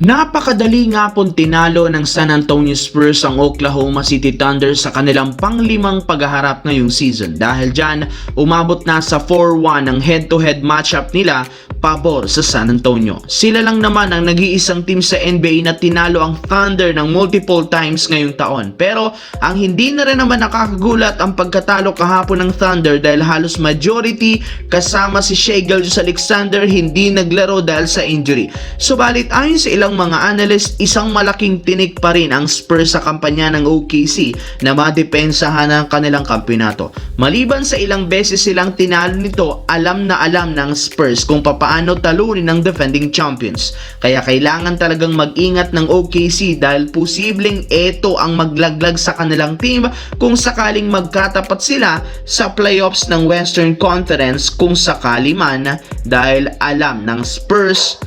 Napakadali nga pong tinalo ng San Antonio Spurs ang Oklahoma City Thunder sa kanilang panglimang paghaharap ngayong season. Dahil dyan, umabot na sa 4-1 ang head-to-head matchup nila pabor sa San Antonio. Sila lang naman ang nag-iisang team sa NBA na tinalo ang Thunder ng multiple times ngayong taon. Pero ang hindi na rin naman nakakagulat ang pagkatalo kahapon ng Thunder dahil halos majority kasama si Shai Gilgeous-Alexander hindi naglaro dahil sa injury. Subalit ayon sa ilang mga analyst, isang malaking tinik pa rin ang Spurs sa kampanya ng OKC na madepensahan ang kanilang kampyonato. Maliban sa ilang beses silang tinalo nito, alam na alam ng Spurs kung paano talunin ng defending champions. Kaya kailangan talagang mag-ingat ng OKC dahil posibleng ito ang maglaglag sa kanilang team kung sakaling magkatapat sila sa playoffs ng Western Conference kung sakali man, dahil alam ng Spurs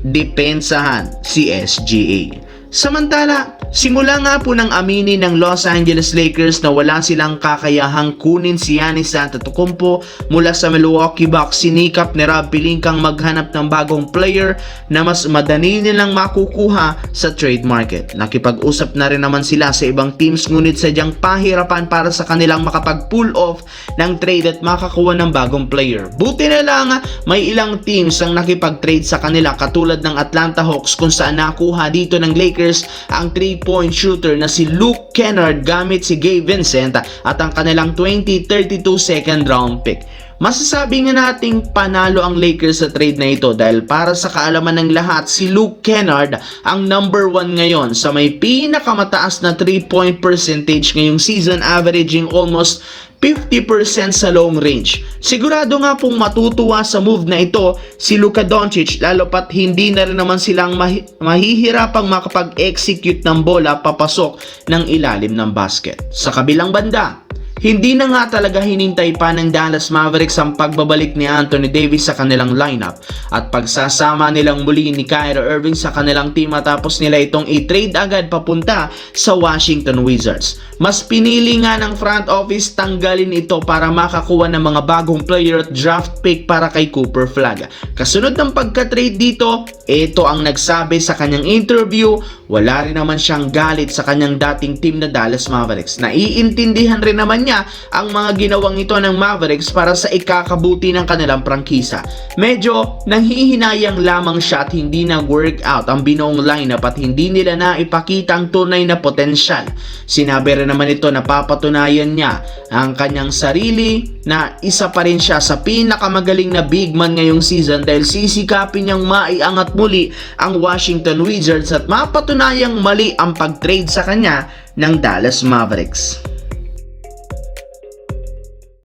depensahan si SGA. Samantala, simula nga po nang aminin ng Los Angeles Lakers na wala silang kakayahang kunin si Giannis Antetokounmpo mula sa Milwaukee Bucks, sinikap ni Rob Pelinka maghanap ng bagong player na mas madali nilang makukuha sa trade market. Nakipag-usap na rin naman sila sa ibang teams, ngunit sadyang pahirapan para sa kanilang makapag-pull off ng trade at makakuha ng bagong player. Buti na lang may ilang teams ang nakipag-trade sa kanila katulad ng Atlanta Hawks kung saan nakuha dito ng Lakers ang 3-point shooter na si Luke Kennard gamit si Gabe Vincent at ang kanilang 2032 second round pick. Masasabi nga nating panalo ang Lakers sa trade na ito dahil para sa kaalaman ng lahat, si Luke Kennard ang number 1 ngayon sa may pinakamataas na 3-point percentage ngayong season, averaging almost 50% sa long range. Sigurado nga pong matutuwa sa move na ito si Luka Doncic, lalo pat hindi na rin naman silang mahihirapang makapag-execute ng bola papasok ng ilalim ng basket. Sa kabilang banda, hindi na nga talaga hinintay pa ng Dallas Mavericks ang pagbabalik ni Anthony Davis sa kanilang lineup at pagsasama nilang muli ni Kyrie Irving sa kanilang team matapos nila itong i-trade agad papunta sa Washington Wizards. Mas pinili nga ng front office tanggalin ito para makakuha ng mga bagong player at draft pick para kay Cooper Flag. Kasunod ng pagka-trade dito, ito ang nagsabi sa kanyang interview, wala rin naman siyang galit sa kanyang dating team na Dallas Mavericks. Naiintindihan rin naman niya ang mga ginawang ito ng Mavericks para sa ikakabuti ng kanilang prangkisa. Medyo nanghihinayang lamang siya at hindi nag-work out ang binuong lineup at hindi nila na ipakita ang tunay na potensyal. Sinabi rin naman ito na papatunayan niya ang kanyang sarili na isa pa rin siya sa pinakamagaling na big man ngayong season dahil sisikapin niyang maiangat muli ang Washington Wizards at mapatunayang mali ang pag-trade sa kanya ng Dallas Mavericks.